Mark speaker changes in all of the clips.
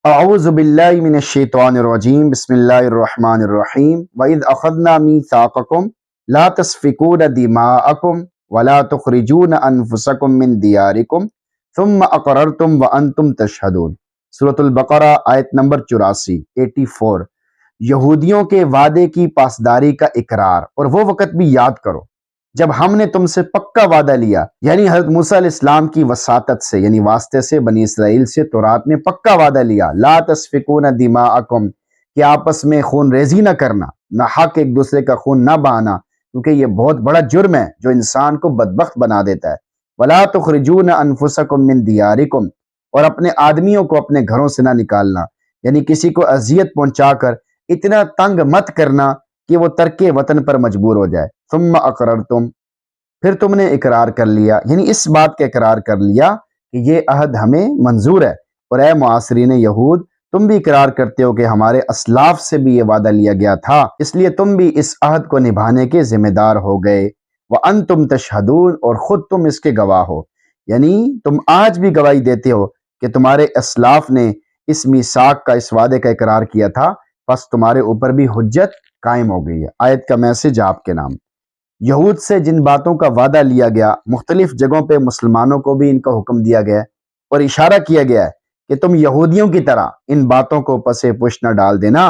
Speaker 1: اعوذ باللہ من الشیطان الرجیم بسم اللہ الرحمن الرحیم وَإِذْ أَخَذْنَا مِيثَاقَكُمْ لَا تَسْفِكُونَ دِمَاءَكُمْ وَلَا تُخْرِجُونَ أَنفُسَكُمْ مِنْ دِيَارِكُمْ ثُمَّ أَقْرَرْتُمْ وَأَنْتُمْ تَشْهَدُونَ۔ سورۃ البقرہ آیت نمبر 84 یہودیوں کے وعدے کی پاسداری کا اقرار، اور وہ وقت بھی یاد کرو جب ہم نے تم سے پکا وعدہ لیا، یعنی حضرت موسیٰ علیہ السلام کی وساطت سے، یعنی واسطے سے بنی اسرائیل سے تورات میں پکا وعدہ لیا، لا تسفکون دماءکم، کہ آپس میں خون ریزی نہ کرنا، نہ حق ایک دوسرے کا خون نہ بہانا، کیونکہ یہ بہت بڑا جرم ہے جو انسان کو بدبخت بنا دیتا ہے۔ ولا تخرجون انفسکم من دیارکم، اور اپنے آدمیوں کو اپنے گھروں سے نہ نکالنا، یعنی کسی کو اذیت پہنچا کر اتنا تنگ مت کرنا کہ وہ ترک وطن پر مجبور ہو جائے۔ ثم اقررتم، پھر تم نے اقرار کر لیا، یعنی اس بات کا اقرار کر لیا کہ یہ عہد ہمیں منظور ہے، اور اے معاصرین یہود، تم بھی اقرار کرتے ہو کہ ہمارے اسلاف سے بھی یہ وعدہ لیا گیا تھا، اس لیے تم بھی اس عہد کو نبھانے کے ذمہ دار ہو گئے۔ وَأَنْتُمْ تَشْهَدُونَ، اور خود تم اس کے گواہ ہو، یعنی تم آج بھی گواہی دیتے ہو کہ تمہارے اسلاف نے اس میثاق کا، اس وعدے کا اقرار کیا تھا، پس تمہارے اوپر بھی حجت قائم ہو گئی ہے۔ آیت کا میسج آپ کے نام۔ یہود سے جن باتوں کا وعدہ لیا گیا، مختلف جگہوں پہ مسلمانوں کو بھی ان کا حکم دیا گیا ہے، اور اشارہ کیا گیا ہے کہ تم یہودیوں کی طرح ان باتوں کو پس پش نہ ڈال دینا،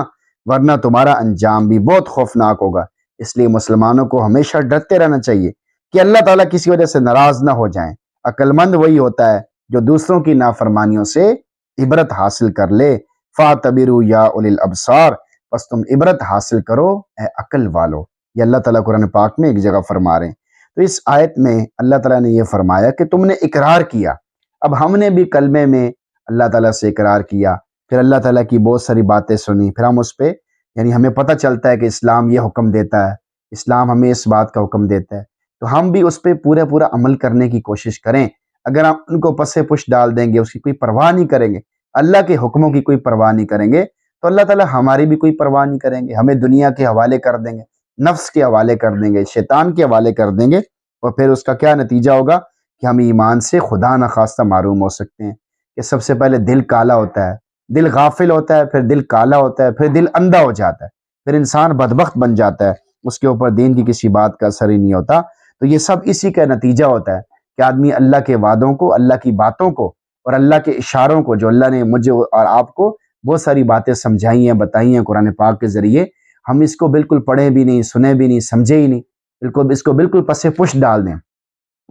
Speaker 1: ورنہ تمہارا انجام بھی بہت خوفناک ہوگا۔ اس لیے مسلمانوں کو ہمیشہ ڈرتے رہنا چاہیے کہ اللہ تعالیٰ کسی وجہ سے ناراض نہ ہو جائیں۔ عقل مند وہی ہوتا ہے جو دوسروں کی نافرمانیوں سے عبرت حاصل کر لے۔ فَاعْتَبِرُوا يَا أُولِي الْأَبْصَارِ، بس تم عبرت حاصل کرو اے عقل والو۔ یہ اللہ تعالیٰ قرآن پاک میں ایک جگہ فرما رہے ہیں۔ تو اس آیت میں اللہ تعالیٰ نے یہ فرمایا کہ تم نے اقرار کیا۔ اب ہم نے بھی کلمے میں اللہ تعالیٰ سے اقرار کیا، پھر اللہ تعالیٰ کی بہت ساری باتیں سنی، پھر ہم اس پہ، یعنی ہمیں پتہ چلتا ہے کہ اسلام یہ حکم دیتا ہے، اسلام ہمیں اس بات کا حکم دیتا ہے، تو ہم بھی اس پہ پورا عمل کرنے کی کوشش کریں۔ اگر ہم ان کو پس پش ڈال دیں گے، اس کی کوئی پرواہ نہیں کریں گے، اللہ کے حکموں کی کوئی پرواہ نہیں کریں گے، تو اللہ تعالیٰ ہماری بھی کوئی پرواہ نہیں کریں گے، ہمیں دنیا کے حوالے کر دیں گے، نفس کے حوالے کر دیں گے، شیطان کے حوالے کر دیں گے، اور پھر اس کا کیا نتیجہ ہوگا کہ ہم ایمان سے خدا نخواستہ محروم ہو سکتے ہیں۔ کہ سب سے پہلے دل کالا ہوتا ہے، دل غافل ہوتا ہے، پھر دل کالا ہوتا ہے، پھر دل اندھا ہو جاتا ہے، پھر انسان بدبخت بن جاتا ہے، اس کے اوپر دین کی کسی بات کا اثر ہی نہیں ہوتا۔ تو یہ سب اسی کا نتیجہ ہوتا ہے کہ آدمی اللہ کے وعدوں کو، اللہ کی باتوں کو، اور اللہ کے اشاروں کو، جو اللہ نے مجھے اور آپ کو بہت ساری باتیں سمجھائی ہیں، بتائی ہیں قرآن پاک کے ذریعے، ہم اس کو بالکل پڑھے بھی نہیں، سنے بھی نہیں، سمجھے ہی نہیں، بالکل اس کو بالکل پس پش ڈال دیں،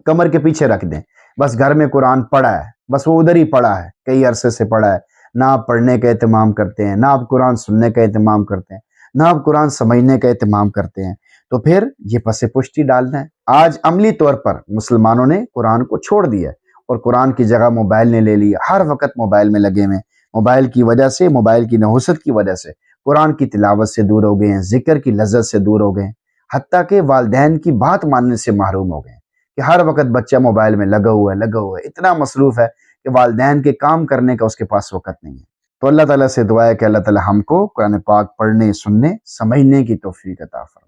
Speaker 1: کمر کے پیچھے رکھ دیں۔ بس گھر میں قرآن پڑھا ہے، بس وہ ادھر ہی پڑھا ہے، کئی عرصے سے پڑھا ہے، نہ آپ پڑھنے کا اہتمام کرتے ہیں، نہ آپ قرآن سننے کا اہتمام کرتے ہیں، نہ آپ قرآن سمجھنے کا اہتمام کرتے ہیں، تو پھر یہ پس پشتی ڈالنا ہے۔ آج عملی طور پر مسلمانوں نے قرآن کو چھوڑ دیا ہے، اور قرآن کی جگہ موبائل نے لے لی، ہر وقت موبائل میں لگے ہوئے، موبائل کی وجہ سے، موبائل کی نحوست کی وجہ سے قرآن کی تلاوت سے دور ہو گئے ہیں، ذکر کی لذت سے دور ہو گئے ہیں، حتیٰ کہ والدین کی بات ماننے سے محروم ہو گئے ہیں، کہ ہر وقت بچہ موبائل میں لگا ہوا ہے، اتنا مصروف ہے کہ والدین کے کام کرنے کا اس کے پاس وقت نہیں ہے۔ تو اللہ تعالیٰ سے دعا ہے کہ اللہ تعالیٰ ہم کو قرآن پاک پڑھنے، سننے، سمجھنے کی توفیق عطا فرمائے۔